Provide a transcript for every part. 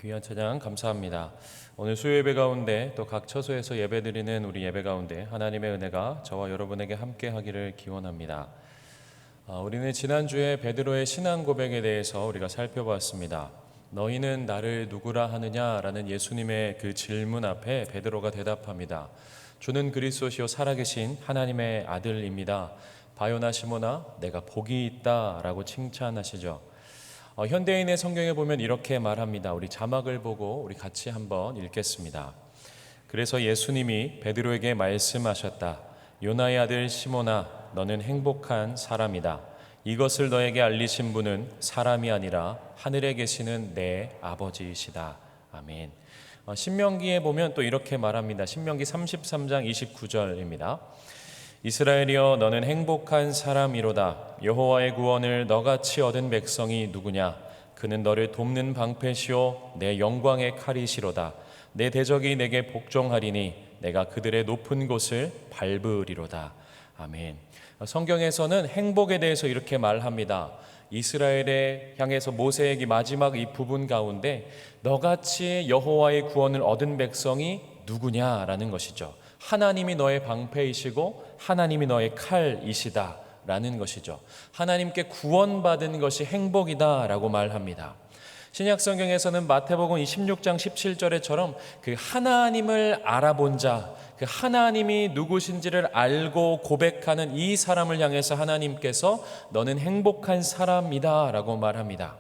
귀한 찬양 감사합니다. 오늘 수요 예배 가운데 또 각 처소에서 예배드리는 우리 예배 가운데 하나님의 은혜가 저와 여러분에게 함께 하기를 기원합니다. 우리는 지난주에 베드로의 신앙 고백에 대해서 우리가 살펴보았습니다. 너희는 나를 누구라 하느냐라는 예수님의 그 질문 앞에 베드로가 대답합니다. 주는 그리스도시요 살아계신 하나님의 아들입니다. 바요나 시모나 내가 복이 있다라고 칭찬하시죠. 현대인의 성경에 보면 이렇게 말합니다. 우리 자막을 보고 우리 같이 한번 읽겠습니다. 그래서 예수님이 베드로에게 말씀하셨다. 요나의 아들 시몬아, 너는 행복한 사람이다. 이것을 너에게 알리신 분은 사람이 아니라 하늘에 계시는 내 아버지이시다. 아멘. 신명기에 보면 또 이렇게 말합니다. 신명기 33장 29절입니다. 이스라엘이여 너는 행복한 사람이로다. 여호와의 구원을 너같이 얻은 백성이 누구냐? 그는 너를 돕는 방패시오 내 영광의 칼이시로다. 내 대적이 내게 복종하리니 내가 그들의 높은 곳을 밟으리로다. 아멘. 성경에서는 행복에 대해서 이렇게 말합니다. 이스라엘에 향해서 모세에게 마지막 이 부분 가운데 너같이 여호와의 구원을 얻은 백성이 누구냐라는 것이죠. 하나님이 너의 방패이시고 하나님이 너의 칼이시다 라는 것이죠. 하나님께 구원받은 것이 행복이다 라고 말합니다. 신약성경에서는 마태복음 26장 17절에처럼 그 하나님을 알아본 자, 그 하나님이 누구신지를 알고 고백하는 이 사람을 향해서 하나님께서 너는 행복한 사람이다 라고 말합니다.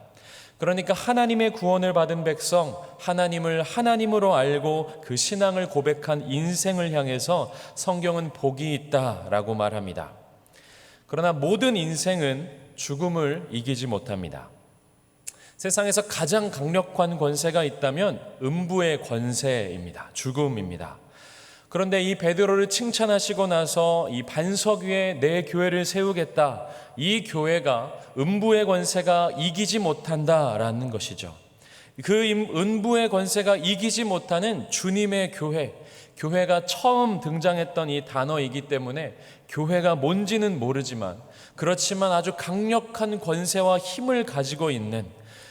그러니까 하나님의 구원을 받은 백성, 하나님을 하나님으로 알고 그 신앙을 고백한 인생을 향해서 성경은 복이 있다라고 말합니다. 그러나 모든 인생은 죽음을 이기지 못합니다. 세상에서 가장 강력한 권세가 있다면 음부의 권세입니다. 죽음입니다. 그런데 이 베드로를 칭찬하시고 나서 이 반석 위에 내 교회를 세우겠다. 이 교회가 음부의 권세가 이기지 못한다라는 것이죠. 그 음부의 권세가 이기지 못하는 주님의 교회, 교회가 처음 등장했던 이 단어이기 때문에 교회가 뭔지는 모르지만 그렇지만 아주 강력한 권세와 힘을 가지고 있는,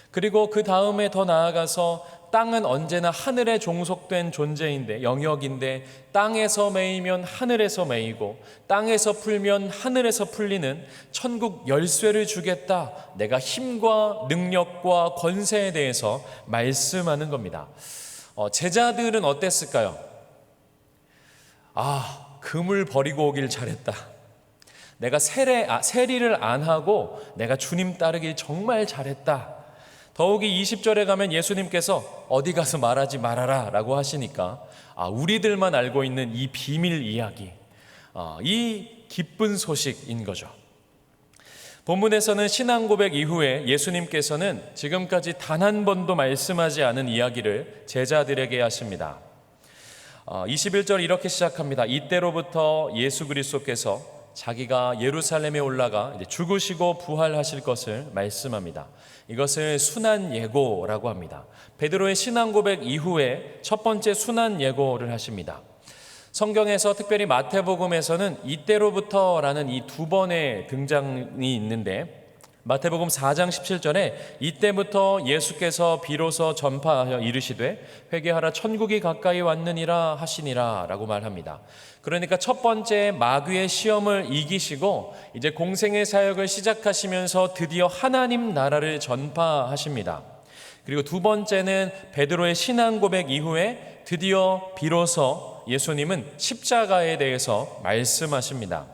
그리고 그 다음에 더 나아가서 땅은 언제나 하늘에 종속된 존재인데, 영역인데 땅에서 매이면 하늘에서 매이고 땅에서 풀면 하늘에서 풀리는 천국 열쇠를 주겠다. 내가 힘과 능력과 권세에 대해서 말씀하는 겁니다. 제자들은 어땠을까요? 금을 버리고 오길 잘했다. 내가 세리를 안 하고 내가 주님 따르길 정말 잘했다. 더욱이 20절에 가면 예수님께서 어디 가서 말하지 말아라 라고 하시니까 우리들만 알고 있는 이 비밀 이야기, 이 기쁜 소식인 거죠. 본문에서는 신앙 고백 이후에 예수님께서는 지금까지 단 한 번도 말씀하지 않은 이야기를 제자들에게 하십니다. 21절 이렇게 시작합니다. 이때로부터 예수 그리스도께서 자기가 예루살렘에 올라가 이제 죽으시고 부활하실 것을 말씀합니다. 이것을 순한 예고라고 합니다. 베드로의 신앙 고백 이후에 첫 번째 순한 예고를 하십니다. 성경에서 특별히 마태복음에서는 이때로부터라는 이 두 번의 등장이 있는데, 마태복음 4장 17절에 이때부터 예수께서 비로소 전파하여 이르시되 회개하라 천국이 가까이 왔느니라 하시니라 라고 말합니다. 그러니까 첫 번째 마귀의 시험을 이기시고 이제 공생의 사역을 시작하시면서 드디어 하나님 나라를 전파하십니다. 그리고 두 번째는 베드로의 신앙 고백 이후에 드디어 비로소 예수님은 십자가에 대해서 말씀하십니다.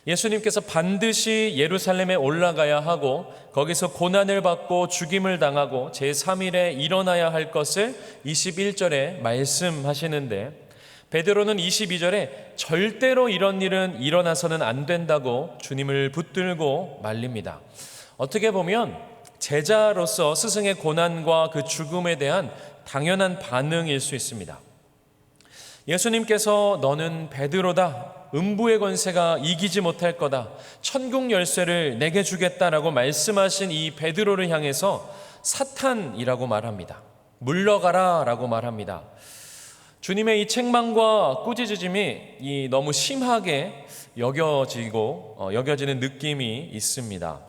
예수님께서 반드시 예루살렘에 올라가야 하고 거기서 고난을 받고 죽임을 당하고 제3일에 일어나야 할 것을 21절에 말씀하시는데, 베드로는 22절에 절대로 이런 일은 일어나서는 안 된다고 주님을 붙들고 말립니다. 어떻게 보면 제자로서 스승의 고난과 그 죽음에 대한 당연한 반응일 수 있습니다. 예수님께서 너는 베드로다. 음부의 권세가 이기지 못할 거다. 천국 열쇠를 내게 주겠다라고 말씀하신 이 베드로를 향해서 사탄이라고 말합니다. 물러가라 라고 말합니다. 주님의 이 책망과 꾸짖음이 너무 심하게 여겨지는 느낌이 있습니다.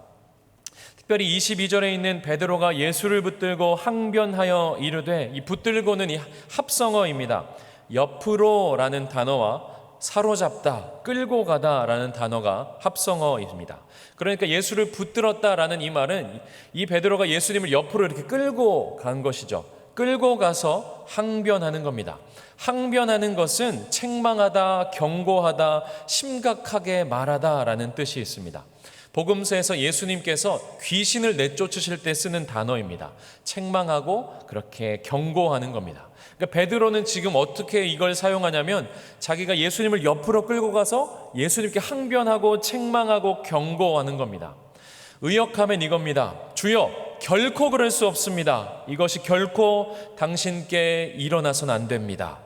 특별히 22절에 있는 베드로가 예수를 붙들고 항변하여 이르되, 이 붙들고는 이 합성어입니다. 옆으로라는 단어와 사로잡다, 끌고 가다라는 단어가 합성어입니다. 그러니까 예수를 붙들었다라는 이 말은 이 베드로가 예수님을 옆으로 이렇게 끌고 간 것이죠. 끌고 가서 항변하는 겁니다. 항변하는 것은 책망하다, 경고하다, 심각하게 말하다라는 뜻이 있습니다. 복음서에서 예수님께서 귀신을 내쫓으실 때 쓰는 단어입니다. 책망하고 그렇게 경고하는 겁니다. 그러니까 베드로는 지금 어떻게 이걸 사용하냐면 자기가 예수님을 옆으로 끌고 가서 예수님께 항변하고 책망하고 경고하는 겁니다. 의역하면 이겁니다. 주여, 결코 그럴 수 없습니다. 이것이 결코 당신께 일어나서는 안 됩니다.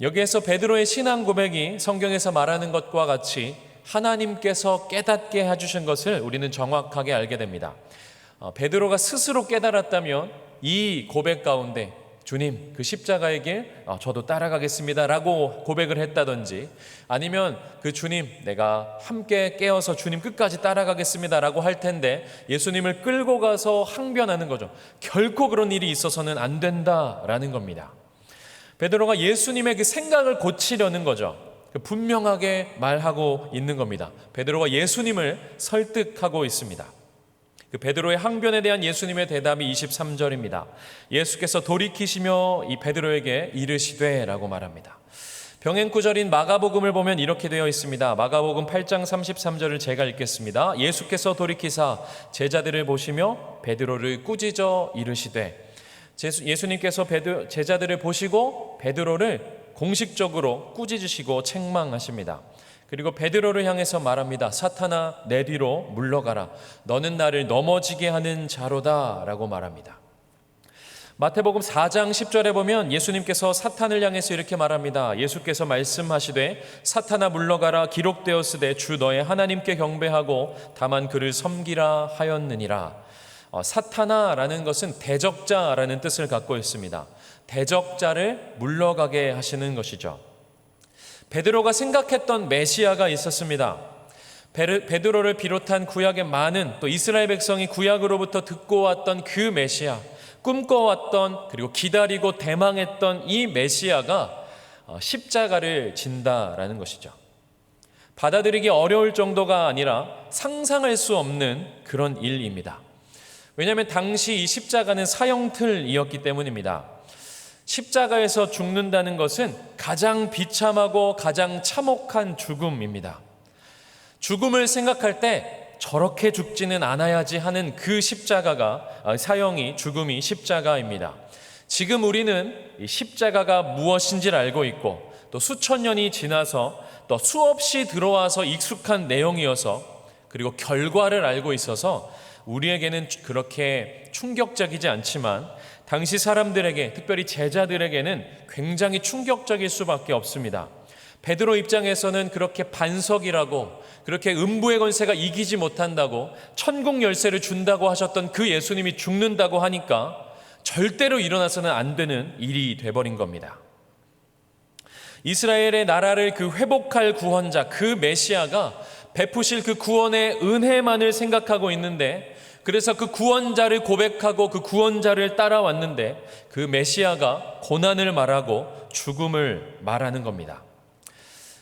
여기에서 베드로의 신앙 고백이 성경에서 말하는 것과 같이 하나님께서 깨닫게 해주신 것을 우리는 정확하게 알게 됩니다. 베드로가 스스로 깨달았다면 이 고백 가운데 주님, 그 십자가의 길 저도 따라가겠습니다 라고 고백을 했다든지, 아니면 그 주님, 내가 함께 깨어서 주님 끝까지 따라가겠습니다 라고 할 텐데 예수님을 끌고 가서 항변하는 거죠. 결코 그런 일이 있어서는 안 된다라는 겁니다. 베드로가 예수님의 그 생각을 고치려는 거죠. 분명하게 말하고 있는 겁니다. 베드로가 예수님을 설득하고 있습니다. 그 베드로의 항변에 대한 예수님의 대답이 23절입니다. 예수께서 돌이키시며 이 베드로에게 이르시되 라고 말합니다. 병행구절인 마가복음을 보면 이렇게 되어 있습니다. 마가복음 8장 33절을 제가 읽겠습니다. 예수께서 돌이키사 제자들을 보시며 베드로를 꾸짖어 이르시되, 예수님께서 제자들을 보시고 베드로를 공식적으로 꾸짖으시고 책망하십니다. 그리고 베드로를 향해서 말합니다. 사탄아, 내 뒤로 물러가라. 너는 나를 넘어지게 하는 자로다 라고 말합니다. 마태복음 4장 10절에 보면 예수님께서 사탄을 향해서 이렇게 말합니다. 예수께서 말씀하시되 사탄아 물러가라, 기록되었으되 주 너의 하나님께 경배하고 다만 그를 섬기라 하였느니라. 사탄아라는 것은 대적자라는 뜻을 갖고 있습니다. 대적자를 물러가게 하시는 것이죠. 베드로가 생각했던 메시아가 있었습니다. 베드로를 비롯한 구약의 많은 또 이스라엘 백성이 구약으로부터 듣고 왔던 그 메시아, 꿈꿔왔던 그리고 기다리고 대망했던 이 메시아가 십자가를 진다라는 것이죠. 받아들이기 어려울 정도가 아니라 상상할 수 없는 그런 일입니다. 왜냐하면 당시 이 십자가는 사형틀이었기 때문입니다. 십자가에서 죽는다는 것은 가장 비참하고 가장 참혹한 죽음입니다. 죽음을 생각할 때 저렇게 죽지는 않아야지 하는 그 십자가가 사형이, 죽음이 십자가입니다. 지금 우리는 이 십자가가 무엇인지를 알고 있고 또 수천 년이 지나서 또 수없이 들어와서 익숙한 내용이어서 그리고 결과를 알고 있어서 우리에게는 그렇게 충격적이지 않지만 당시 사람들에게, 특별히 제자들에게는 굉장히 충격적일 수밖에 없습니다. 베드로 입장에서는 그렇게 반석이라고, 그렇게 음부의 권세가 이기지 못한다고, 천국 열쇠를 준다고 하셨던 그 예수님이 죽는다고 하니까 절대로 일어나서는 안 되는 일이 돼버린 겁니다. 이스라엘의 나라를 그 회복할 구원자, 그 메시아가 베푸실 그 구원의 은혜만을 생각하고 있는데, 그래서 그 구원자를 고백하고 그 구원자를 따라왔는데 그 메시아가 고난을 말하고 죽음을 말하는 겁니다.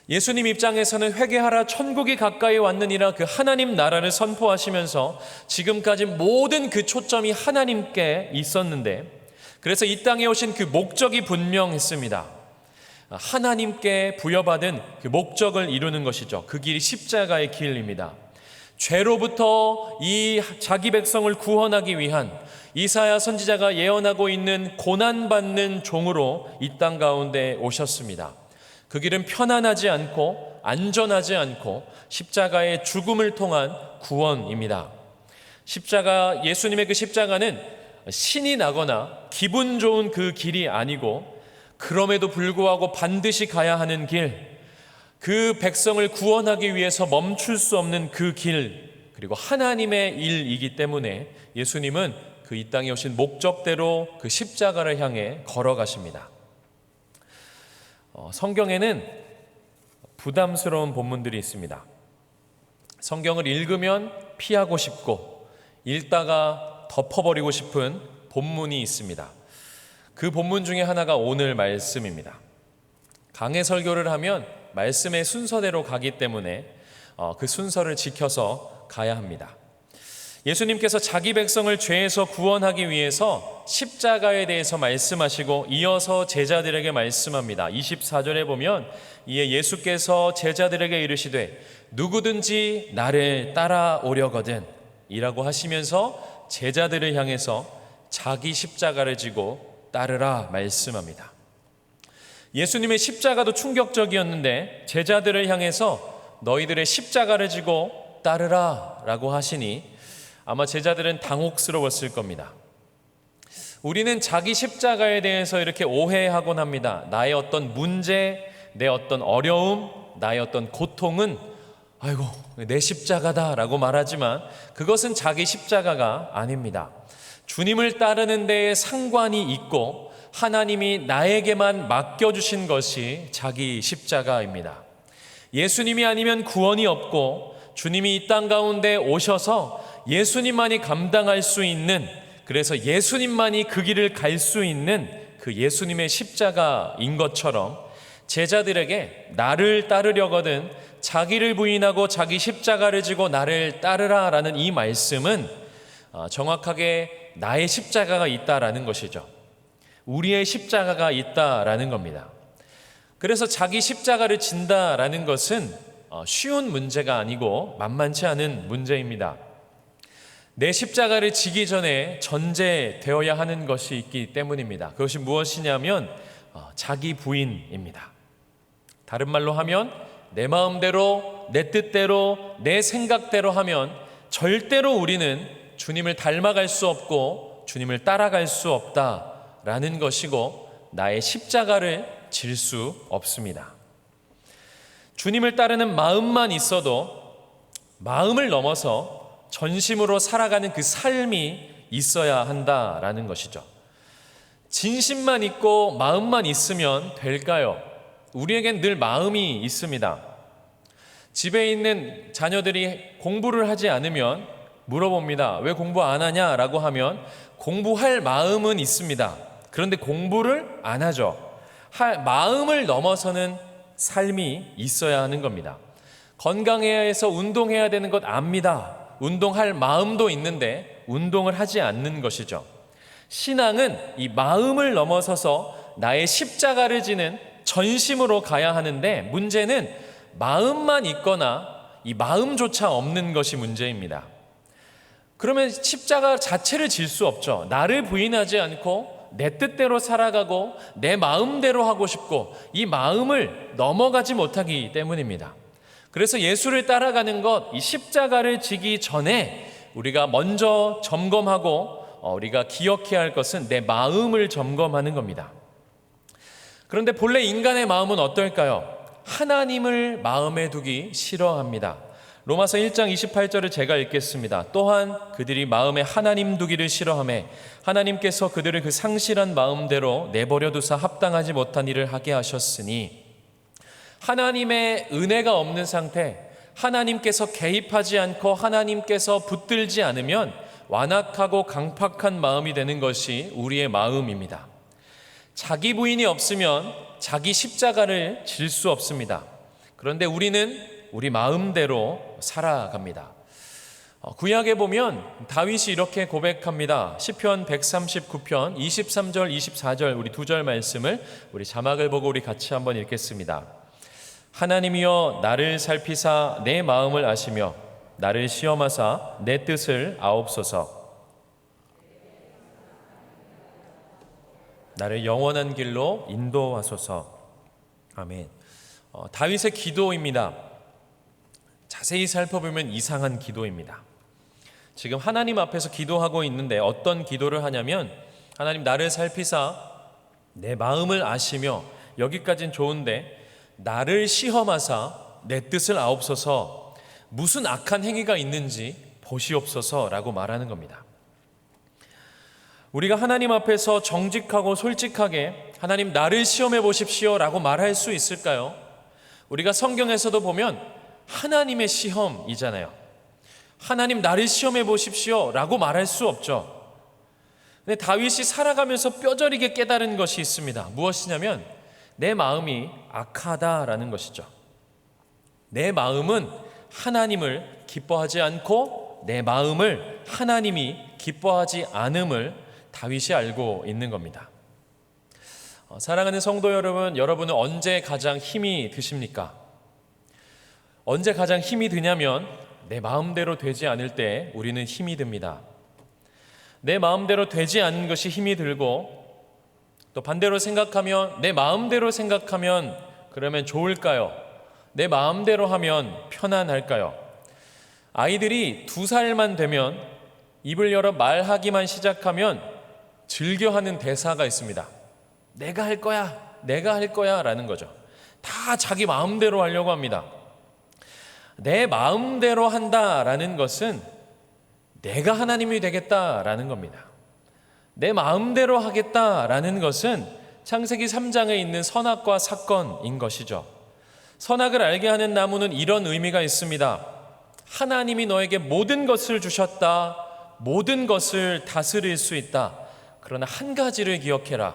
예수님 입장에서는 회개하라, 천국이 가까이 왔느니라 그 하나님 나라를 선포하시면서 지금까지 모든 그 초점이 하나님께 있었는데, 그래서 이 땅에 오신 그 목적이 분명했습니다. 하나님께 부여받은 그 목적을 이루는 것이죠. 그 길이 십자가의 길입니다. 죄로부터 이 자기 백성을 구원하기 위한 이사야 선지자가 예언하고 있는 고난받는 종으로 이 땅 가운데 오셨습니다. 그 길은 편안하지 않고 안전하지 않고 십자가의 죽음을 통한 구원입니다. 십자가, 예수님의 그 십자가는 신이 나거나 기분 좋은 그 길이 아니고 그럼에도 불구하고 반드시 가야 하는 길, 그 백성을 구원하기 위해서 멈출 수 없는 그 길, 그리고 하나님의 일이기 때문에 예수님은 그 이 땅에 오신 목적대로 그 십자가를 향해 걸어가십니다. 성경에는 부담스러운 본문들이 있습니다. 성경을 읽으면 피하고 싶고 읽다가 덮어버리고 싶은 본문이 있습니다. 그 본문 중에 하나가 오늘 말씀입니다. 강해 설교를 하면 말씀의 순서대로 가기 때문에 그 순서를 지켜서 가야 합니다. 예수님께서 자기 백성을 죄에서 구원하기 위해서 십자가에 대해서 말씀하시고 이어서 제자들에게 말씀합니다. 24절에 보면 이에 예수께서 제자들에게 이르시되 누구든지 나를 따라오려거든 이라고 하시면서 제자들을 향해서 자기 십자가를 지고 따르라 말씀합니다. 예수님의 십자가도 충격적이었는데 제자들을 향해서 너희들의 십자가를 지고 따르라 라고 하시니 아마 제자들은 당혹스러웠을 겁니다. 우리는 자기 십자가에 대해서 이렇게 오해하곤 합니다. 나의 어떤 문제, 내 어떤 어려움, 나의 어떤 고통은 아이고 내 십자가다 라고 말하지만 그것은 자기 십자가가 아닙니다. 주님을 따르는 데에 상관이 있고 하나님이 나에게만 맡겨주신 것이 자기 십자가입니다. 예수님이 아니면 구원이 없고 주님이 이 땅 가운데 오셔서 예수님만이 감당할 수 있는, 그래서 예수님만이 그 길을 갈 수 있는 그 예수님의 십자가인 것처럼 제자들에게 나를 따르려거든 자기를 부인하고 자기 십자가를 지고 나를 따르라 라는 이 말씀은 정확하게 나의 십자가가 있다라는 것이죠. 우리의 십자가가 있다라는 겁니다. 그래서 자기 십자가를 진다라는 것은 쉬운 문제가 아니고 만만치 않은 문제입니다. 내 십자가를 지기 전에 전제되어야 하는 것이 있기 때문입니다. 그것이 무엇이냐면 자기 부인입니다. 다른 말로 하면 내 마음대로, 내 뜻대로, 내 생각대로 하면 절대로 우리는 주님을 닮아갈 수 없고 주님을 따라갈 수 없다라는 것이고 나의 십자가를 질 수 없습니다. 주님을 따르는 마음만 있어도 마음을 넘어서 전심으로 살아가는 그 삶이 있어야 한다라는 것이죠. 진심만 있고 마음만 있으면 될까요? 우리에겐 늘 마음이 있습니다. 집에 있는 자녀들이 공부를 하지 않으면 물어봅니다. 왜 공부 안 하냐라고 하면 공부할 마음은 있습니다. 그런데 공부를 안 하죠. 마음을 넘어서는 삶이 있어야 하는 겁니다. 건강해야 해서 운동해야 되는 것 압니다. 운동할 마음도 있는데 운동을 하지 않는 것이죠. 신앙은 이 마음을 넘어서서 나의 십자가를 지는 전심으로 가야 하는데 문제는 마음만 있거나 이 마음조차 없는 것이 문제입니다. 그러면 십자가 자체를 질 수 없죠. 나를 부인하지 않고 내 뜻대로 살아가고 내 마음대로 하고 싶고 이 마음을 넘어가지 못하기 때문입니다. 그래서 예수를 따라가는 것, 이 십자가를 지기 전에 우리가 먼저 점검하고 우리가 기억해야 할 것은 내 마음을 점검하는 겁니다. 그런데 본래 인간의 마음은 어떨까요? 하나님을 마음에 두기 싫어합니다. 로마서 1장 28절을 제가 읽겠습니다. 또한 그들이 마음에 하나님 두기를 싫어하며 하나님께서 그들을 그 상실한 마음대로 내버려 두사 합당하지 못한 일을 하게 하셨으니 하나님의 은혜가 없는 상태, 하나님께서 개입하지 않고 하나님께서 붙들지 않으면 완악하고 강팍한 마음이 되는 것이 우리의 마음입니다. 자기 부인이 없으면 자기 십자가를 질 수 없습니다. 그런데 우리는 우리 마음대로 살아갑니다. 구약에 보면 다윗이 이렇게 고백합니다. 시편 139편 23절 24절 우리 두 절 말씀을 우리 자막을 보고 우리 같이 한번 읽겠습니다. 하나님이여 나를 살피사 내 마음을 아시며 나를 시험하사 내 뜻을 아옵소서. 나를 영원한 길로 인도하소서. 아멘. 다윗의 기도입니다. 자세히 살펴보면 이상한 기도입니다. 지금 하나님 앞에서 기도하고 있는데 어떤 기도를 하냐면 하나님 나를 살피사 내 마음을 아시며 여기까지는 좋은데 나를 시험하사 내 뜻을 아옵소서. 무슨 악한 행위가 있는지 보시옵소서라고 말하는 겁니다. 우리가 하나님 앞에서 정직하고 솔직하게 하나님 나를 시험해 보십시오라고 말할 수 있을까요? 우리가 성경에서도 보면 하나님의 시험이잖아요. 하나님 나를 시험해 보십시오 라고 말할 수 없죠. 근데 다윗이 살아가면서 뼈저리게 깨달은 것이 있습니다. 무엇이냐면 내 마음이 악하다라는 것이죠. 내 마음은 하나님을 기뻐하지 않고 내 마음을 하나님이 기뻐하지 않음을 다윗이 알고 있는 겁니다. 사랑하는 성도 여러분, 여러분은 언제 가장 힘이 드십니까? 언제 가장 힘이 드냐면 내 마음대로 되지 않을 때 우리는 힘이 듭니다. 내 마음대로 되지 않는 것이 힘이 들고 또 반대로 생각하면 내 마음대로 생각하면 그러면 좋을까요? 내 마음대로 하면 편안할까요? 아이들이 2살만 되면 입을 열어 말하기만 시작하면 즐겨하는 대사가 있습니다. 내가 할 거야, 내가 할 거야 라는 거죠. 다 자기 마음대로 하려고 합니다. 내 마음대로 한다라는 것은 내가 하나님이 되겠다라는 겁니다. 내 마음대로 하겠다라는 것은 창세기 3장에 있는 선악과 사건인 것이죠. 선악을 알게 하는 나무는 이런 의미가 있습니다. 하나님이 너에게 모든 것을 주셨다. 모든 것을 다스릴 수 있다. 그러나 한 가지를 기억해라.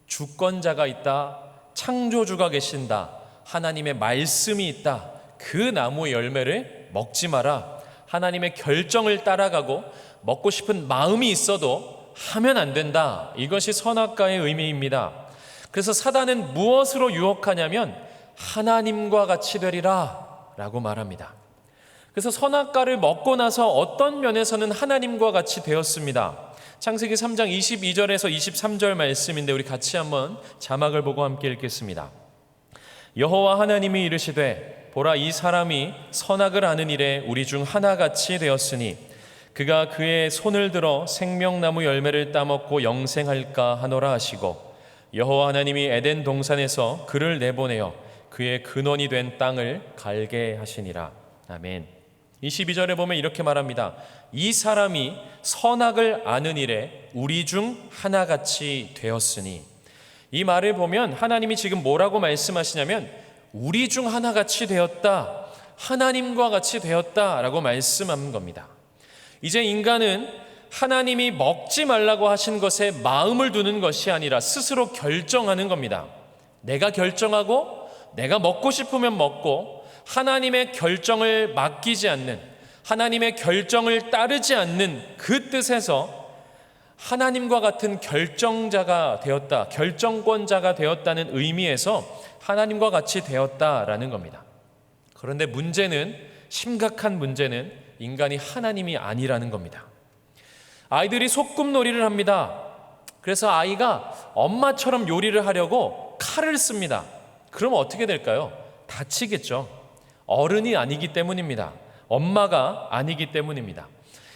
주권자가 있다. 창조주가 계신다. 하나님의 말씀이 있다. 그 나무의 열매를 먹지 마라. 하나님의 결정을 따라가고 먹고 싶은 마음이 있어도 하면 안 된다. 이것이 선악과의 의미입니다. 그래서 사단은 무엇으로 유혹하냐면 하나님과 같이 되리라 라고 말합니다. 그래서 선악과를 먹고 나서 어떤 면에서는 하나님과 같이 되었습니다. 창세기 3장 22절에서 23절 말씀인데 우리 같이 한번 자막을 보고 함께 읽겠습니다. 여호와 하나님이 이르시되 보라 이 사람이 선악을 아는 일에 우리 중 하나같이 되었으니 그가 그의 손을 들어 생명나무 열매를 따먹고 영생할까 하노라 하시고 여호와 하나님이 에덴 동산에서 그를 내보내어 그의 근원이 된 땅을 갈게 하시니라. 아멘. 22절에 보면 이렇게 말합니다. 이 사람이 선악을 아는 일에 우리 중 하나같이 되었으니, 이 말을 보면 하나님이 지금 뭐라고 말씀하시냐면 우리 중 하나같이 되었다, 하나님과 같이 되었다라고 말씀하는 겁니다. 이제 인간은 하나님이 먹지 말라고 하신 것에 마음을 두는 것이 아니라 스스로 결정하는 겁니다. 내가 결정하고 내가 먹고 싶으면 먹고 하나님의 결정을 맡기지 않는, 하나님의 결정을 따르지 않는 그 뜻에서 하나님과 같은 결정자가 되었다, 결정권자가 되었다는 의미에서 하나님과 같이 되었다라는 겁니다. 그런데 문제는, 심각한 문제는 인간이 하나님이 아니라는 겁니다. 아이들이 소꿉놀이를 합니다. 그래서 아이가 엄마처럼 요리를 하려고 칼을 씁니다. 그럼 어떻게 될까요? 다치겠죠. 어른이 아니기 때문입니다. 엄마가 아니기 때문입니다.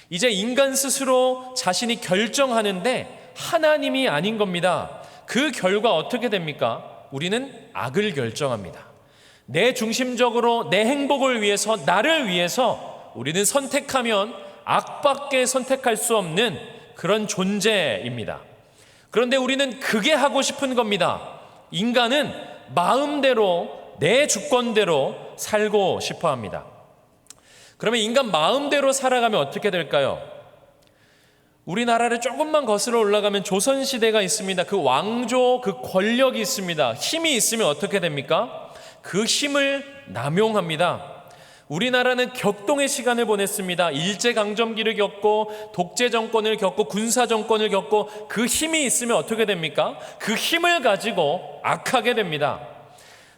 이제 인간 스스로 자신이 결정하는데 하나님이 아닌 겁니다. 그 결과 어떻게 됩니까? 우리는 악을 결정합니다. 내 중심적으로 내 행복을 위해서, 나를 위해서 우리는 선택하면 악밖에 선택할 수 없는 그런 존재입니다. 그런데 우리는 그게 하고 싶은 겁니다. 인간은 마음대로, 내 주권대로 살고 싶어 합니다. 그러면 인간 마음대로 살아가면 어떻게 될까요? 우리나라를 조금만 거슬러 올라가면 조선시대가 있습니다. 그 왕조, 그 권력이 있습니다. 힘이 있으면 어떻게 됩니까? 그 힘을 남용합니다. 우리나라는 격동의 시간을 보냈습니다. 일제강점기를 겪고 독재 정권을 겪고 군사 정권을 겪고 그 힘이 있으면 어떻게 됩니까? 그 힘을 가지고 악하게 됩니다.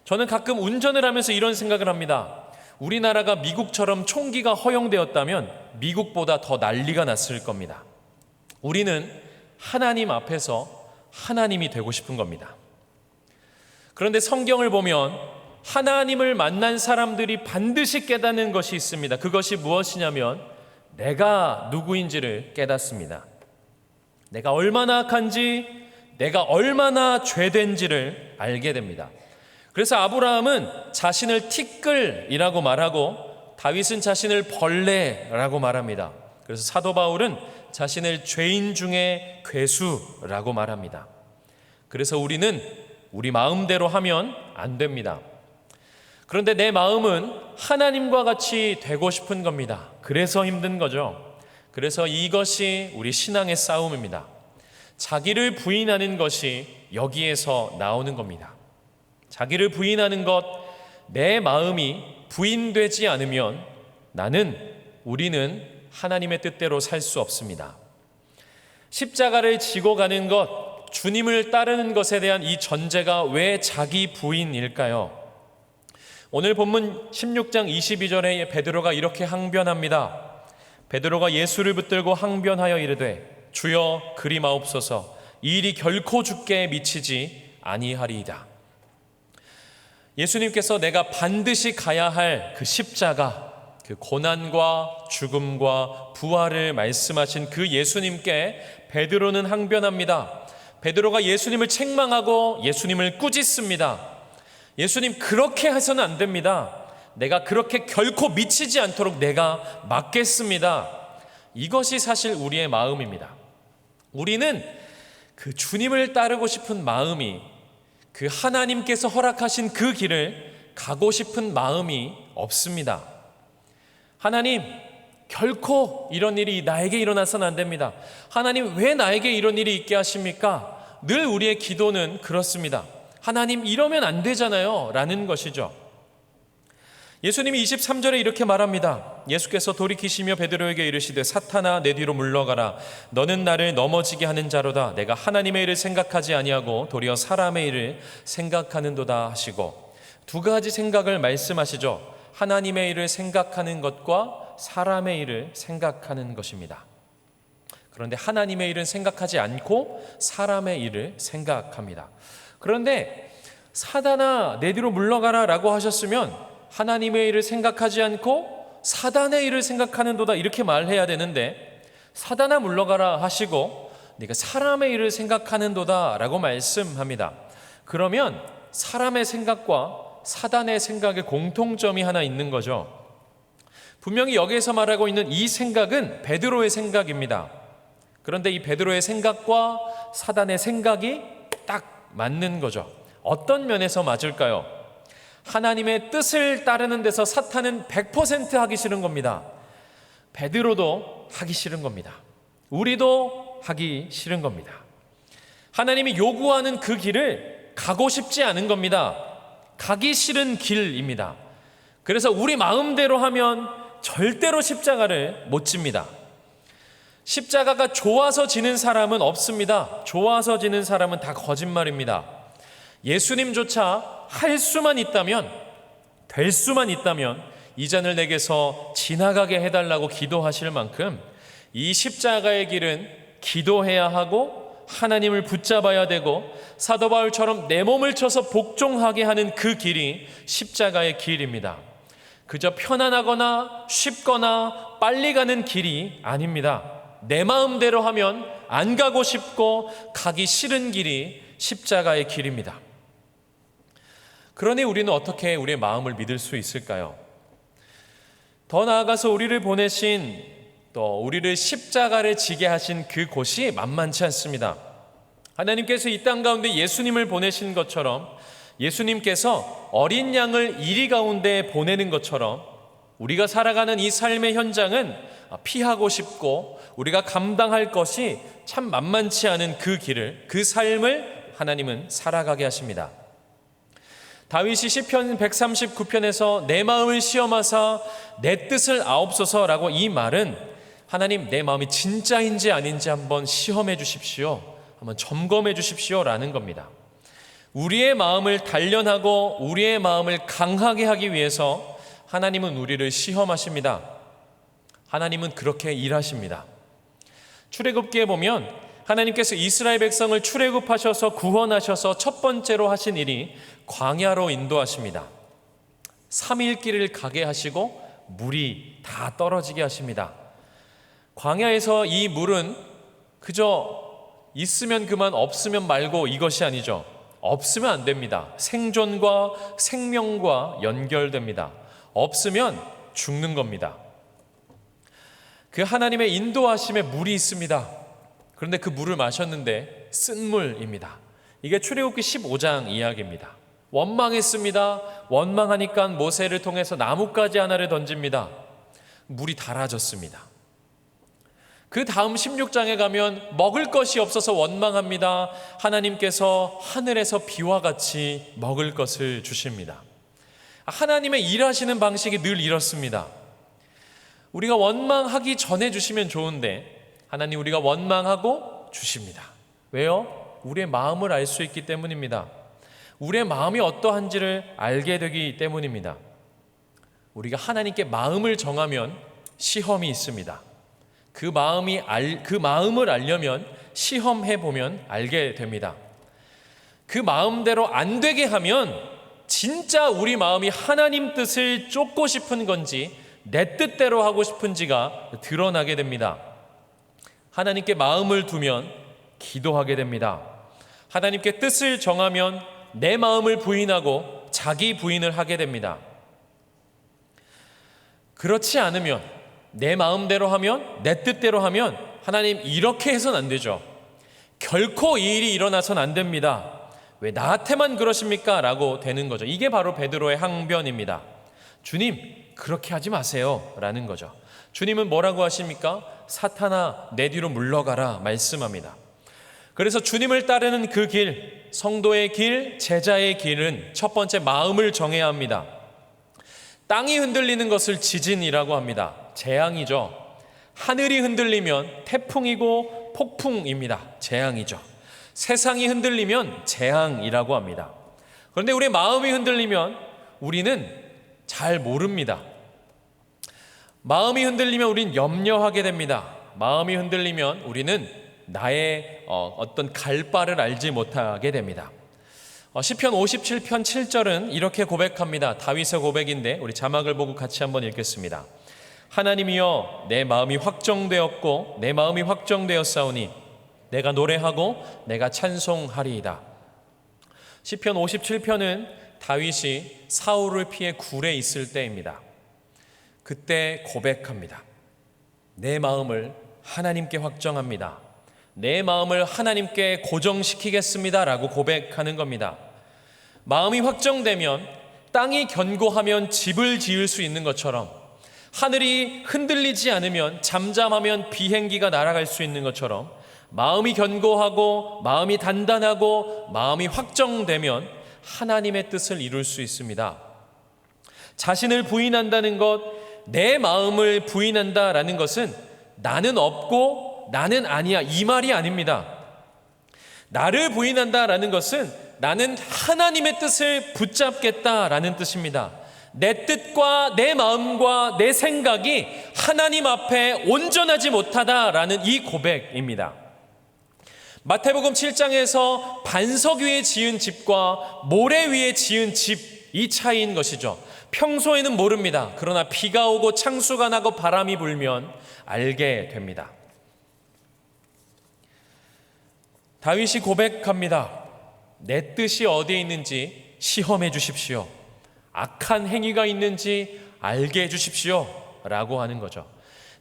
저는 가끔 운전을 하면서 이런 생각을 합니다. 우리나라가 미국처럼 총기가 허용되었다면 미국보다 더 난리가 났을 겁니다. 우리는 하나님 앞에서 하나님이 되고 싶은 겁니다. 그런데 성경을 보면 하나님을 만난 사람들이 반드시 깨닫는 것이 있습니다. 그것이 무엇이냐면 내가 누구인지를 깨닫습니다. 내가 얼마나 악한지, 내가 얼마나 죄된지를 알게 됩니다. 그래서 아브라함은 자신을 티끌이라고 말하고 다윗은 자신을 벌레라고 말합니다. 그래서 사도 바울은 자신을 죄인 중에 괴수라고 말합니다. 그래서 우리는 우리 마음대로 하면 안 됩니다. 그런데 내 마음은 하나님과 같이 되고 싶은 겁니다. 그래서 힘든 거죠. 그래서 이것이 우리 신앙의 싸움입니다. 자기를 부인하는 것이 여기에서 나오는 겁니다. 자기를 부인하는 것, 내 마음이 부인되지 않으면 우리는 하나님의 뜻대로 살 수 없습니다. 십자가를 지고 가는 것, 주님을 따르는 것에 대한 이 전제가 왜 자기 부인일까요? 오늘 본문 16장 22절에 베드로가 이렇게 항변합니다. 베드로가 예수를 붙들고 항변하여 이르되 주여 그리 마옵소서, 이 일이 결코 주께 미치지 아니하리이다. 예수님께서 내가 반드시 가야 할 그 십자가, 그 고난과 죽음과 부활을 말씀하신 그 예수님께 베드로는 항변합니다. 베드로가 예수님을 책망하고 예수님을 꾸짖습니다. 예수님, 그렇게 해서는 안 됩니다. 내가 그렇게 결코 미치지 않도록 내가 막겠습니다. 이것이 사실 우리의 마음입니다. 우리는 그 주님을 따르고 싶은 마음이, 그 하나님께서 허락하신 그 길을 가고 싶은 마음이 없습니다. 하나님, 결코 이런 일이 나에게 일어나서는 안 됩니다. 하나님, 왜 나에게 이런 일이 있게 하십니까? 늘 우리의 기도는 그렇습니다. 하나님, 이러면 안 되잖아요 라는 것이죠. 예수님이 23절에 이렇게 말합니다. 예수께서 돌이키시며 베드로에게 이르시되 사탄아, 내 뒤로 물러가라. 너는 나를 넘어지게 하는 자로다. 내가 하나님의 일을 생각하지 아니하고 도리어 사람의 일을 생각하는도다 하시고, 두 가지 생각을 말씀하시죠. 하나님의 일을 생각하는 것과 사람의 일을 생각하는 것입니다. 그런데 하나님의 일은 생각하지 않고 사람의 일을 생각합니다. 그런데 사단아, 내 뒤로 물러가라 라고 하셨으면 하나님의 일을 생각하지 않고 사단의 일을 생각하는도다 이렇게 말해야 되는데, 사단아 물러가라 하시고 네가 사람의 일을 생각하는도다 라고 말씀합니다. 그러면 사람의 생각과 사단의 생각에 공통점이 하나 있는 거죠. 분명히 여기에서 말하고 있는 이 생각은 베드로의 생각입니다. 그런데 이 베드로의 생각과 사단의 생각이 딱 맞는 거죠. 어떤 면에서 맞을까요? 하나님의 뜻을 따르는 데서 사탄은 100% 하기 싫은 겁니다. 베드로도 하기 싫은 겁니다. 우리도 하기 싫은 겁니다. 하나님이 요구하는 그 길을 가고 싶지 않은 겁니다. 가기 싫은 길입니다. 그래서 우리 마음대로 하면 절대로 십자가를 못 집니다. 십자가가 좋아서 지는 사람은 없습니다. 좋아서 지는 사람은 다 거짓말입니다. 예수님조차 할 수만 있다면, 될 수만 있다면 이 잔을 내게서 지나가게 해달라고 기도하실 만큼 이 십자가의 길은 기도해야 하고 하나님을 붙잡아야 되고, 사도 바울처럼 내 몸을 쳐서 복종하게 하는 그 길이 십자가의 길입니다. 그저 편안하거나 쉽거나 빨리 가는 길이 아닙니다. 내 마음대로 하면 안 가고 싶고 가기 싫은 길이 십자가의 길입니다. 그러니 우리는 어떻게 우리의 마음을 믿을 수 있을까요? 더 나아가서 우리를 보내신, 또 우리를 십자가를 지게 하신 그곳이 만만치 않습니다. 하나님께서 이 땅 가운데 예수님을 보내신 것처럼, 예수님께서 어린 양을 이리 가운데 보내는 것처럼 우리가 살아가는 이 삶의 현장은 피하고 싶고 우리가 감당할 것이 참 만만치 않은 그 길을, 그 삶을 하나님은 살아가게 하십니다. 다윗이 시편 139편에서 내 마음을 시험하사 내 뜻을 아옵소서라고, 이 말은 하나님, 내 마음이 진짜인지 아닌지 한번 시험해 주십시오, 한번 점검해 주십시오 라는 겁니다. 우리의 마음을 단련하고 우리의 마음을 강하게 하기 위해서 하나님은 우리를 시험하십니다. 하나님은 그렇게 일하십니다. 출애굽기에 보면 하나님께서 이스라엘 백성을 출애굽하셔서 구원하셔서 첫 번째로 하신 일이 광야로 인도하십니다. 3일 길을 가게 하시고 물이 다 떨어지게 하십니다. 광야에서 이 물은 그저 있으면 그만, 없으면 말고 이것이 아니죠. 없으면 안 됩니다. 생존과 생명과 연결됩니다. 없으면 죽는 겁니다. 그 하나님의 인도하심에 물이 있습니다. 그런데 그 물을 마셨는데 쓴 물입니다. 이게 출애굽기 15장 이야기입니다. 원망했습니다. 원망하니까 모세를 통해서 나뭇가지 하나를 던집니다. 물이 달아졌습니다. 그 다음 16장에 가면 먹을 것이 없어서 원망합니다. 하나님께서 하늘에서 비와 같이 먹을 것을 주십니다. 하나님의 일하시는 방식이 늘 이렇습니다. 우리가 원망하기 전에 주시면 좋은데 하나님 우리가 원망하고 주십니다. 왜요? 우리의 마음을 알 수 있기 때문입니다. 우리의 마음이 어떠한지를 알게 되기 때문입니다. 우리가 하나님께 마음을 정하면 시험이 있습니다. 그 마음을 알려면 시험해 보면 알게 됩니다. 그 마음대로 안 되게 하면 진짜 우리 마음이 하나님 뜻을 쫓고 싶은 건지 내 뜻대로 하고 싶은지가 드러나게 됩니다. 하나님께 마음을 두면 기도하게 됩니다. 하나님께 뜻을 정하면 내 마음을 부인하고 자기 부인을 하게 됩니다. 그렇지 않으면 내 마음대로 하면 내 뜻대로 하면 하나님 이렇게 해서는 안 되죠. 결코 이 일이 일어나서는 안 됩니다. 왜 나한테만 그러십니까? 라고 되는 거죠. 이게 바로 베드로의 항변입니다. 주님 그렇게 하지 마세요 라는 거죠. 주님은 뭐라고 하십니까? 사탄아 내 뒤로 물러가라 말씀합니다. 그래서 주님을 따르는 그 길, 성도의 길, 제자의 길은 첫 번째 마음을 정해야 합니다. 땅이 흔들리는 것을 지진이라고 합니다. 재앙이죠. 하늘이 흔들리면 태풍이고 폭풍입니다. 재앙이죠. 세상이 흔들리면 재앙이라고 합니다. 그런데 우리 마음이 흔들리면 우리는 잘 모릅니다. 마음이 흔들리면 우린 염려하게 됩니다. 마음이 흔들리면 우리는 나의 어떤 갈 바를 알지 못하게 됩니다. 시편 57편 7절은 이렇게 고백합니다. 다윗의 고백인데 우리 자막을 보고 같이 한번 읽겠습니다. 하나님이여 내 마음이 확정되었고 내 마음이 확정되었사오니 내가 노래하고 내가 찬송하리이다. 시편 57편은 다윗이 사울을 피해 굴에 있을 때입니다. 그때 고백합니다. 내 마음을 하나님께 확정합니다. 내 마음을 하나님께 고정시키겠습니다 라고 고백하는 겁니다. 마음이 확정되면 땅이 견고하면 집을 지을 수 있는 것처럼 하늘이 흔들리지 않으면 잠잠하면 비행기가 날아갈 수 있는 것처럼 마음이 견고하고 마음이 단단하고 마음이 확정되면 하나님의 뜻을 이룰 수 있습니다. 자신을 부인한다는 것, 내 마음을 부인한다라는 것은 나는 없고 나는 아니야 이 말이 아닙니다. 나를 부인한다라는 것은 나는 하나님의 뜻을 붙잡겠다라는 뜻입니다. 내 뜻과 내 마음과 내 생각이 하나님 앞에 온전하지 못하다라는 이 고백입니다. 마태복음 7장에서 반석 위에 지은 집과 모래 위에 지은 집, 이 차이인 것이죠. 평소에는 모릅니다. 그러나 비가 오고 창수가 나고 바람이 불면 알게 됩니다. 다윗이 고백합니다. 내 뜻이 어디에 있는지 시험해 주십시오. 악한 행위가 있는지 알게 해주십시오 라고 하는 거죠.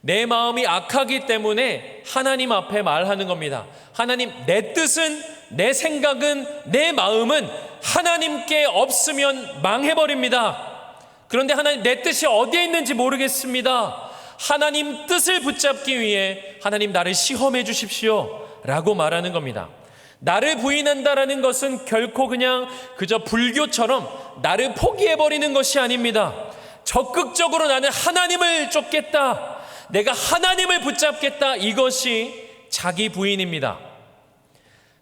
내 마음이 악하기 때문에 하나님 앞에 말하는 겁니다. 하나님, 내 뜻은, 내 생각은, 내 마음은 하나님께 없으면 망해버립니다. 그런데 하나님, 내 뜻이 어디에 있는지 모르겠습니다. 하나님 뜻을 붙잡기 위해 하나님 나를 시험해 주십시오 라고 말하는 겁니다. 나를 부인한다라는 것은 결코 그저 불교처럼 나를 포기해버리는 것이 아닙니다. 적극적으로 나는 하나님을 쫓겠다, 내가 하나님을 붙잡겠다, 이것이 자기 부인입니다.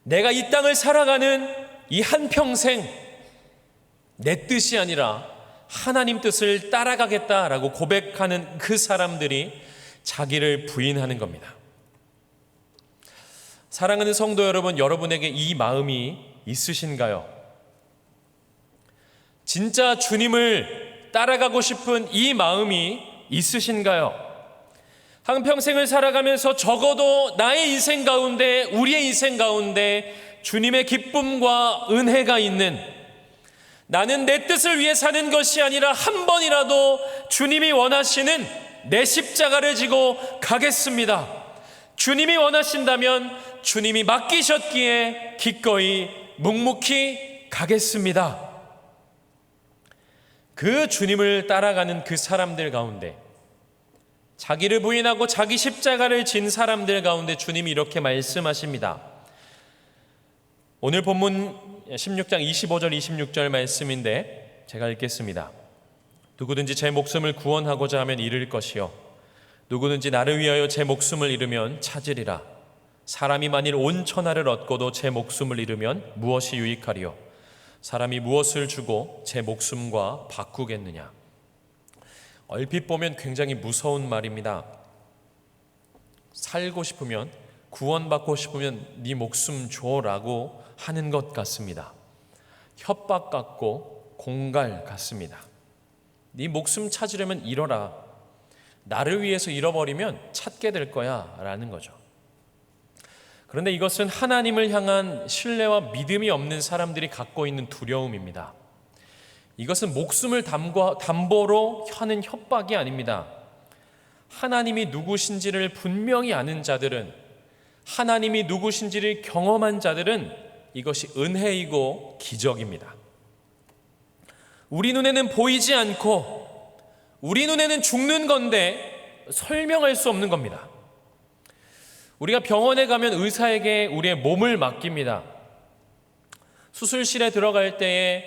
내가 이 땅을 살아가는 이 한평생 내 뜻이 아니라 하나님 뜻을 따라가겠다라고 고백하는 그 사람들이 자기를 부인하는 겁니다. 사랑하는 성도 여러분, 여러분에게 이 마음이 있으신가요? 진짜 주님을 따라가고 싶은 이 마음이 있으신가요? 한평생을 살아가면서 적어도 나의 인생 가운데, 우리의 인생 가운데 주님의 기쁨과 은혜가 있는, 나는 내 뜻을 위해 사는 것이 아니라 한 번이라도 주님이 원하시는 내 십자가를 지고 가겠습니다. 주님이 원하신다면 주님이 맡기셨기에 기꺼이 묵묵히 가겠습니다 그 주님을 따라가는 그 사람들 가운데, 자기를 부인하고 자기 십자가를 진 사람들 가운데 주님이 이렇게 말씀하십니다. 오늘 본문 16장 25절 26절 말씀인데 제가 읽겠습니다. 누구든지 제 목숨을 구원하고자 하면 잃을 것이요 누구든지 나를 위하여 제 목숨을 잃으면 찾으리라. 사람이 만일 온 천하를 얻고도 제 목숨을 잃으면 무엇이 유익하리요? 사람이 무엇을 주고 제 목숨과 바꾸겠느냐? 얼핏 보면 굉장히 무서운 말입니다. 살고 싶으면, 구원받고 싶으면 네 목숨 줘라고 하는 것 같습니다. 협박 같고 공갈 같습니다. 네 목숨 찾으려면 잃어라. 나를 위해서 잃어버리면 찾게 될 거야 라는 거죠. 그런데 이것은 하나님을 향한 신뢰와 믿음이 없는 사람들이 갖고 있는 두려움입니다. 이것은 목숨을 담보로 하는 협박이 아닙니다. 하나님이 누구신지를 분명히 아는 자들은, 하나님이 누구신지를 경험한 자들은 이것이 은혜이고 기적입니다. 우리 눈에는 보이지 않고 우리 눈에는 죽는 건데 설명할 수 없는 겁니다. 우리가 병원에 가면 의사에게 우리의 몸을 맡깁니다. 수술실에 들어갈 때에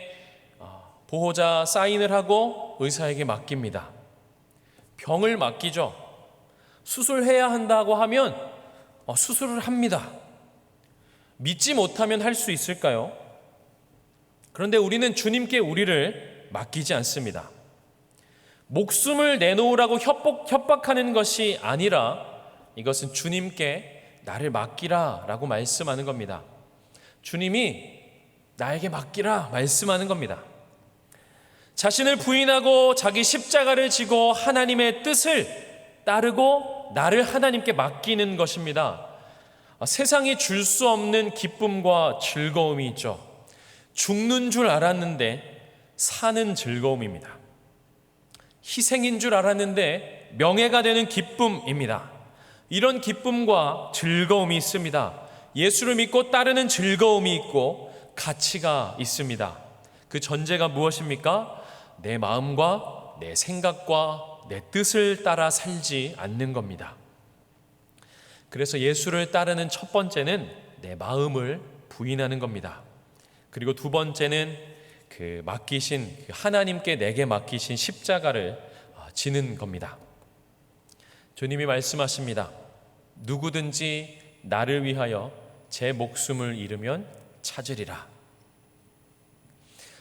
보호자 사인을 하고 의사에게 맡깁니다. 병을 맡기죠. 수술해야 한다고 하면 수술을 합니다. 믿지 못하면 할 수 있을까요? 그런데 우리는 주님께 우리를 맡기지 않습니다. 목숨을 내놓으라고 협박하는 것이 아니라 이것은 주님께 나를 맡기라 라고 말씀하는 겁니다. 주님이 나에게 맡기라 말씀하는 겁니다. 자신을 부인하고 자기 십자가를 지고 하나님의 뜻을 따르고 나를 하나님께 맡기는 것입니다. 세상이 줄 수 없는 기쁨과 즐거움이 있죠. 죽는 줄 알았는데 사는 즐거움입니다. 희생인 줄 알았는데 명예가 되는 기쁨입니다. 이런 기쁨과 즐거움이 있습니다. 예수를 믿고 따르는 즐거움이 있고 가치가 있습니다. 그 전제가 무엇입니까? 내 마음과 내 생각과 내 뜻을 따라 살지 않는 겁니다. 그래서 예수를 따르는 첫 번째는 내 마음을 부인하는 겁니다. 그리고 두 번째는 맡기신 하나님께 내게 맡기신 십자가를 지는 겁니다. 주님이 말씀하십니다. 누구든지 나를 위하여 제 목숨을 잃으면 찾으리라.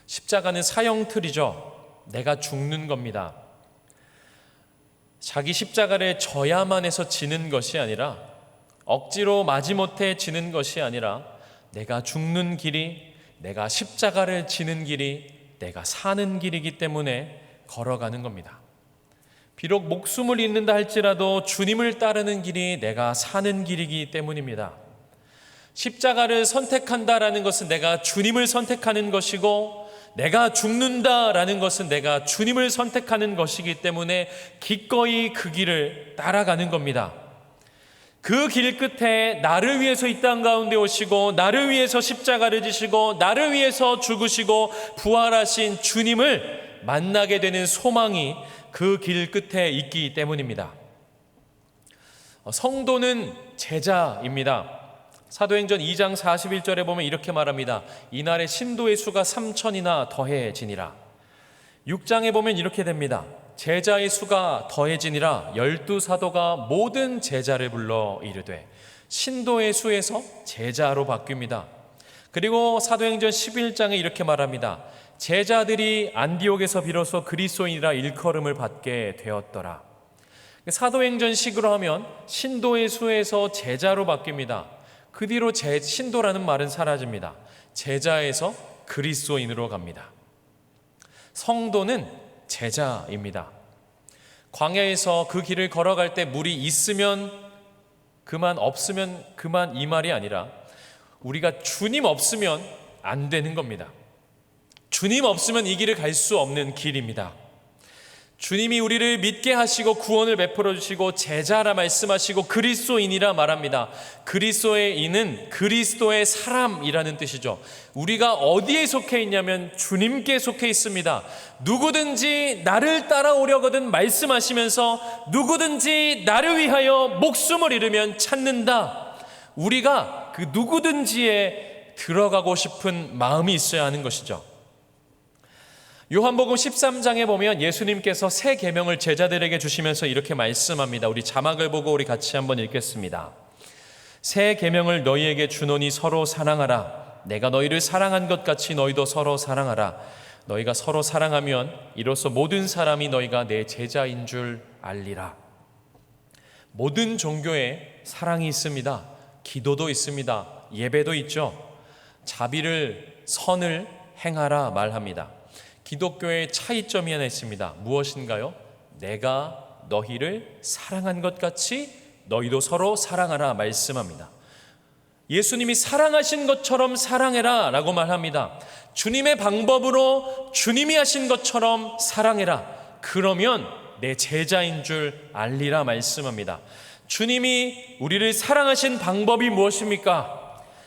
십자가는 사형틀이죠. 내가 죽는 겁니다. 자기 십자가를 져야만 해서 지는 것이 아니라, 억지로 마지못해 지는 것이 아니라, 내가 죽는 길이, 내가 십자가를 지는 길이 내가 사는 길이기 때문에 걸어가는 겁니다. 비록 목숨을 잃는다 할지라도 주님을 따르는 길이 내가 사는 길이기 때문입니다. 십자가를 선택한다라는 것은 내가 주님을 선택하는 것이고, 내가 죽는다라는 것은 내가 주님을 선택하는 것이기 때문에 기꺼이 그 길을 따라가는 겁니다. 그 길 끝에 나를 위해서 이 땅 가운데 오시고, 나를 위해서 십자가를 지시고, 나를 위해서 죽으시고 부활하신 주님을 만나게 되는 소망이 그 길 끝에 있기 때문입니다. 성도는 제자입니다. 사도행전 2장 41절에 보면 이렇게 말합니다. 이날에 신도의 수가 3,000이나 더해지니라. 6장에 보면 이렇게 됩니다. 제자의 수가 더해지니라. 12사도가 모든 제자를 불러 이르되, 신도의 수에서 제자로 바뀝니다. 그리고 사도행전 11장에 이렇게 말합니다. 제자들이 안디옥에서 비로소 그리스도인이라 일컬음을 받게 되었더라. 사도행전식으로 하면 신도의 수에서 제자로 바뀝니다. 그 뒤로 신도라는 말은 사라집니다. 제자에서 그리스도인으로 갑니다. 성도는 제자입니다. 광야에서 그 길을 걸어갈 때 물이 있으면 그만, 없으면 그만, 이 말이 아니라 우리가 주님 없으면 안 되는 겁니다. 주님 없으면 이 길을 갈 수 없는 길입니다. 주님이 우리를 믿게 하시고 구원을 베풀어 주시고 제자라 말씀하시고 그리스도인이라 말합니다. 그리스도의 인은 그리스도의 사람이라는 뜻이죠. 우리가 어디에 속해 있냐면 주님께 속해 있습니다. 누구든지 나를 따라오려거든 말씀하시면서 누구든지 나를 위하여 목숨을 잃으면 찾는다. 우리가 그 누구든지에 들어가고 싶은 마음이 있어야 하는 것이죠. 요한복음 13장에 보면 예수님께서 새 계명을 제자들에게 주시면서 이렇게 말씀합니다. 우리 자막을 보고 우리 같이 한번 읽겠습니다. 새 계명을 너희에게 주노니 서로 사랑하라. 내가 너희를 사랑한 것 같이 너희도 서로 사랑하라. 너희가 서로 사랑하면 이로써 모든 사람이 너희가 내 제자인 줄 알리라. 모든 종교에 사랑이 있습니다. 기도도 있습니다. 예배도 있죠. 자비를 선을 행하라 말합니다. 기독교의 차이점이 하나 있습니다. 무엇인가요? 내가 너희를 사랑한 것 같이 너희도 서로 사랑하라 말씀합니다. 예수님이 사랑하신 것처럼 사랑해라 라고 말합니다. 주님의 방법으로 주님이 하신 것처럼 사랑해라. 그러면 내 제자인 줄 알리라 말씀합니다. 주님이 우리를 사랑하신 방법이 무엇입니까?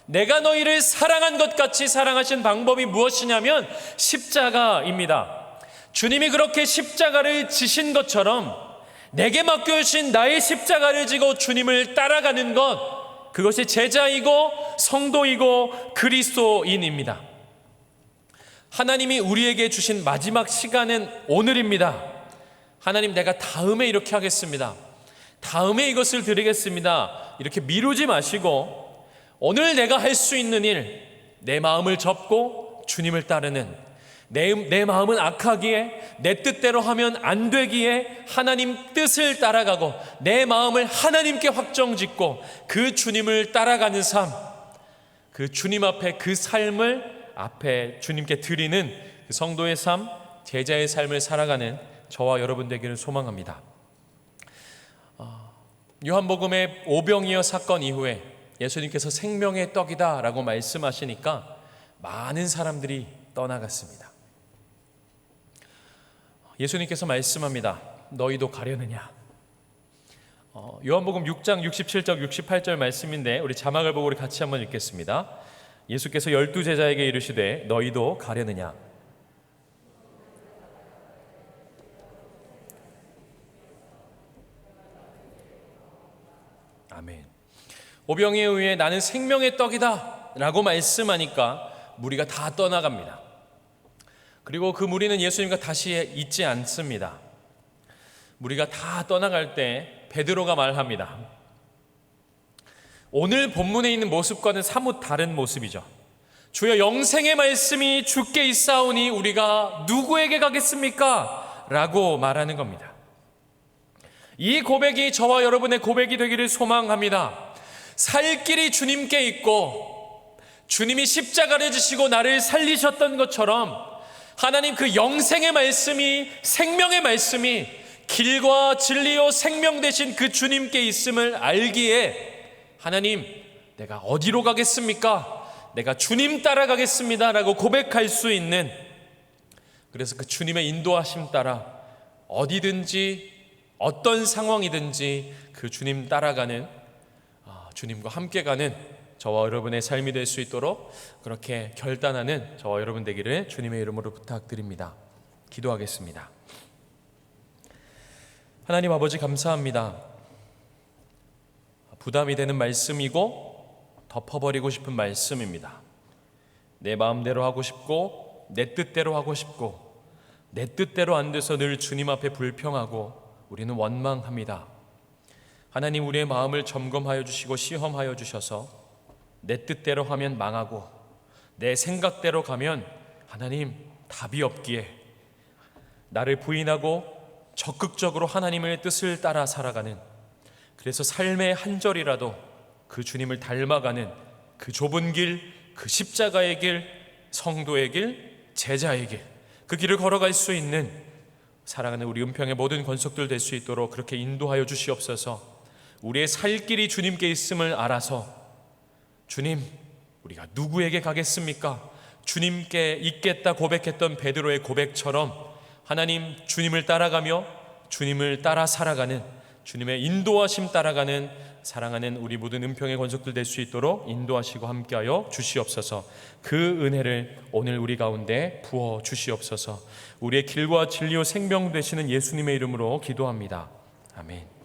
내가 너희를 사랑한 것 같이 사랑하신 방법이 무엇이냐면 십자가입니다. 주님이 그렇게 십자가를 지신 것처럼 내게 맡겨주신 나의 십자가를 지고 주님을 따라가는 것, 그것이 제자이고 성도이고 그리스도인입니다. 하나님이 우리에게 주신 마지막 시간은 오늘입니다. 하나님, 내가 다음에 이렇게 하겠습니다. 다음에 이것을 드리겠습니다. 이렇게 미루지 마시고 오늘 내가 할 수 있는 일, 내 마음을 접고 주님을 따르는, 내 마음은 악하기에 내 뜻대로 하면 안 되기에 하나님 뜻을 따라가고 내 마음을 하나님께 확정짓고 그 주님을 따라가는 삶, 그 주님 앞에 그 삶을 앞에 주님께 드리는 그 성도의 삶, 제자의 삶을 살아가는 저와 여러분 되기를 소망합니다. 요한복음의 오병이어 사건 이후에 예수님께서 생명의 떡이다 라고 말씀하시니까 많은 사람들이 떠나갔습니다. 예수님께서 말씀합니다. 너희도 가려느냐? 요한복음 6장 67절 68절 말씀인데 우리 자막을 보고 우리 같이 한번 읽겠습니다. 예수께서 12제자에게 이르시되 너희도 가려느냐? 아멘. 오병이에 의해 나는 생명의 떡이다 라고 말씀하니까 무리가 다 떠나갑니다. 그리고 그 무리는 예수님과 다시 있지 않습니다. 무리가 다 떠나갈 때 베드로가 말합니다. 오늘 본문에 있는 모습과는 사뭇 다른 모습이죠. 주여, 영생의 말씀이 주께 있사오니 우리가 누구에게 가겠습니까? 라고 말하는 겁니다. 이 고백이 저와 여러분의 고백이 되기를 소망합니다. 살 길이 주님께 있고 주님이 십자가를 지시고 나를 살리셨던 것처럼 하나님 그 영생의 말씀이, 생명의 말씀이 길과 진리요 생명 되신 그 주님께 있음을 알기에 하나님, 내가 어디로 가겠습니까? 내가 주님 따라가겠습니다 라고 고백할 수 있는, 그래서 그 주님의 인도하심 따라 어디든지 어떤 상황이든지 그 주님 따라가는, 주님과 함께 가는 저와 여러분의 삶이 될 수 있도록 그렇게 결단하는 저와 여러분 되기를 주님의 이름으로 부탁드립니다. 기도하겠습니다. 하나님 아버지, 감사합니다. 부담이 되는 말씀이고 덮어버리고 싶은 말씀입니다. 내 마음대로 하고 싶고 내 뜻대로 하고 싶고 내 뜻대로 안 돼서 늘 주님 앞에 불평하고 우리는 원망합니다. 하나님, 우리의 마음을 점검하여 주시고 시험하여 주셔서 내 뜻대로 하면 망하고 내 생각대로 가면 하나님 답이 없기에 나를 부인하고 적극적으로 하나님의 뜻을 따라 살아가는, 그래서 삶의 한 절이라도 그 주님을 닮아가는 그 좁은 길, 그 십자가의 길, 성도의 길, 제자의 길, 그 길을 걸어갈 수 있는 사랑하는 우리 은평의 모든 권속들 될 수 있도록 그렇게 인도하여 주시옵소서. 우리의 살 길이 주님께 있음을 알아서 주님, 우리가 누구에게 가겠습니까? 주님께 있겠다 고백했던 베드로의 고백처럼 하나님 주님을 따라가며 주님을 따라 살아가는, 주님의 인도하심 따라가는 사랑하는 우리 모든 은평의 권속들 될 수 있도록 인도하시고 함께하여 주시옵소서. 그 은혜를 오늘 우리 가운데 부어 주시옵소서. 우리의 길과 진리요 생명 되시는 예수님의 이름으로 기도합니다. 아멘.